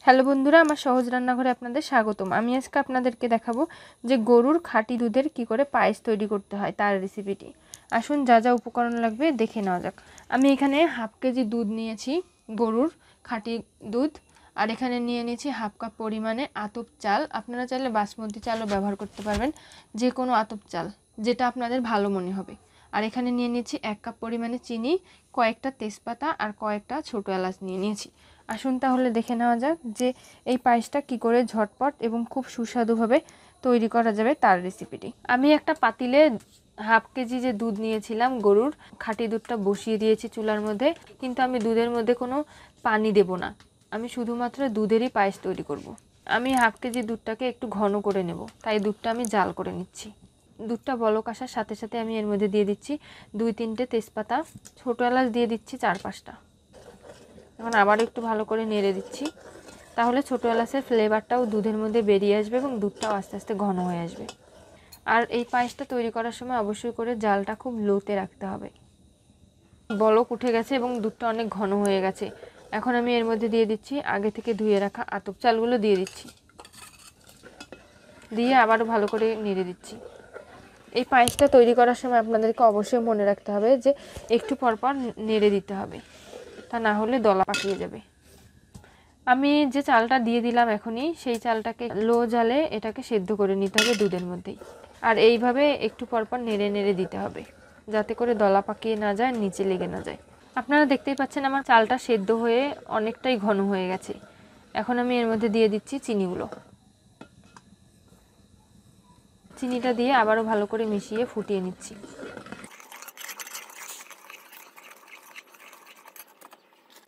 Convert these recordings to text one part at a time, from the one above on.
Hello বন্ধুরা, আমার সহজ রান্নাঘরে আপনাদের স্বাগতম। আমি আজকে আপনাদেরকে দেখাবো যে গরুর খাঁটি দুধের কি করে পায়েস তৈরি করতে হয় তার রেসিপিটি। আসুন যা যা উপকরণ লাগবে দেখে নেওয়া যাক। আমি এখানে হাফ কেজি দুধ নিয়েছি, গরুর খাঁটি দুধ। আর এখানে নিয়ে নিয়েছি হাফ কাপ পরিমাণে আতপ চাল। আপনারা চাইলে বাসমতি চালও ব্যবহার করতে পারবেন, যে কোনো আতপ চাল যেটা আপনাদের ভালো মনে হবে। আর এখানে নিয়ে নিয়েছি 1 কাপ পরিমাণে চিনি, কয়েকটা তেজপাতা আর কয়েকটা ছোটো এলাচ নিয়ে নিয়েছি। আসুন তাহলে দেখে নেওয়া যাক যে এই পায়েসটা কি করে ঝটপট এবং খুব সুস্বাদুভাবে তৈরি করা যাবে তার রেসিপিটি। আমি একটা পাতিলে হাফ কেজি যে দুধ নিয়েছিলাম গরুর খাঁটি দুধটা বসিয়ে দিয়েছি চুলার মধ্যে, কিন্তু আমি দুধের মধ্যে কোনো পানি দেব না, আমি শুধুমাত্র দুধেরই পায়েস তৈরি করব। আমি হাফ কেজি দুধটাকে একটু ঘন করে নেব, তাই দুধটা আমি জাল করে নিচ্ছি। দুধটা বলক আসার সাথে সাথে আমি এর মধ্যে দিয়ে দিচ্ছি 2-3টে তেজপাতা, ছোটো এলাচ দিয়ে দিচ্ছি 4-5টা। এখন আবার একটু ভালো করে নেড়ে দিচ্ছি, তাহলে ছোটো এলাচের ফ্লেভারটাও দুধের মধ্যে বেরিয়ে আসবে এবং দুধটাও আস্তে আস্তে ঘন হয়ে আসবে। আর এই পায়েসটা তৈরি করার সময় অবশ্যই করে জালটা খুব লোতে রাখতে হবে। বলক উঠে গেছে এবং দুধটা অনেক ঘন হয়ে গেছে। এখন আমি এর মধ্যে দিয়ে দিচ্ছি আগে থেকে ধুয়ে রাখা আতপ চালগুলো দিয়ে দিচ্ছি, দিয়ে আবারও ভালো করে নেড়ে দিচ্ছি। এই পায়েসটা তৈরি করার সময় আপনাদেরকে অবশ্যই মনে রাখতে হবে যে একটু পরপর নেড়ে দিতে হবে, তা না হলে দলা পাকিয়ে যাবে। আমি যে চালটা দিয়ে দিলাম এখনই, সেই চালটাকে লো জালে এটাকে সেদ্ধ করে নিতে হবে দুধের মধ্যেই। আর এইভাবে একটু পরপর নেড়ে নেড়ে দিতে হবে, যাতে করে দলা পাকিয়ে না যায়, নিচে লেগে না যায়। আপনারা দেখতেই পাচ্ছেন আমার চালটা সেদ্ধ হয়ে অনেকটাই ঘন হয়ে গেছে। এখন আমি এর মধ্যে দিয়ে দিচ্ছি চিনিগুলো। চিনিটা দিয়ে আবারও ভালো করে মিশিয়ে ফুটিয়ে নিচ্ছি।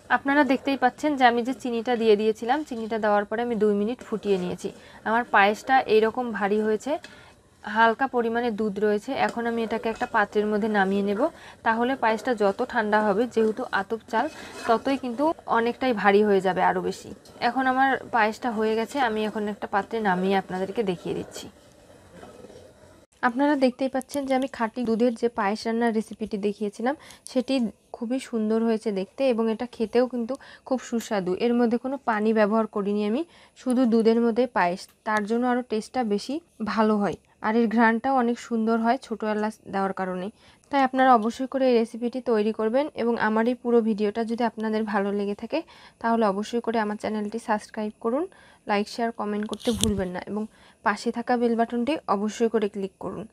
আপনারা দেখতেই পাচ্ছেন যে আমি যে চিনিটা দিয়ে দিয়েছিলাম, চিনিটা দেওয়ার পরে আমি 2 মিনিট ফুটিয়ে নিয়েছি। আমার পায়েসটা এইরকম ভারী হয়েছে, হালকা পরিমাণে দুধ রয়েছে। এখন আমি এটাকে একটা পাত্রের মধ্যে নামিয়ে নেব, তাহলে পায়েসটা যত ঠান্ডা হবে, যেহেতু আতপ চাল, ততই কিন্তু অনেকটাই ভারী হয়ে যাবে আরও বেশি। এখন আমার পায়েসটা হয়ে গেছে, আমি এখন একটা পাত্রে নামিয়ে আপনাদেরকে দেখিয়ে দিচ্ছি। আপনারা দেখতেই পাচ্ছেন যে আমি খাঁটি দুধের যে পায়েস রান্নার রেসিপিটি দেখিয়েছিলাম, সেটি খুবই সুন্দর হয়েছে দেখতে এবং এটা খেতেও কিন্তু খুব সুস্বাদু। এর মধ্যে কোনো পানি ব্যবহার করিনি আমি, শুধু দুধের মধ্যে পায়েস, তার জন্য আরও টেস্টটা বেশি ভালো হয়। আর এর ঘ্রাণটাও অনেক সুন্দর হয় ছোটো এলাচ দেওয়ার কারণে। তাই আপনারা অবশ্যই করে এই রেসিপিটি তৈরি করবেন এবং আমার এই পুরো ভিডিওটা যদি আপনাদের ভালো লেগে থাকে, তাহলে অবশ্যই করে আমার চ্যানেলটি সাবস্ক্রাইব করুন, লাইক শেয়ার কমেন্ট করতে ভুলবেন না এবং পাশে থাকা বেল বাটনটি অবশ্যই করে ক্লিক করুন।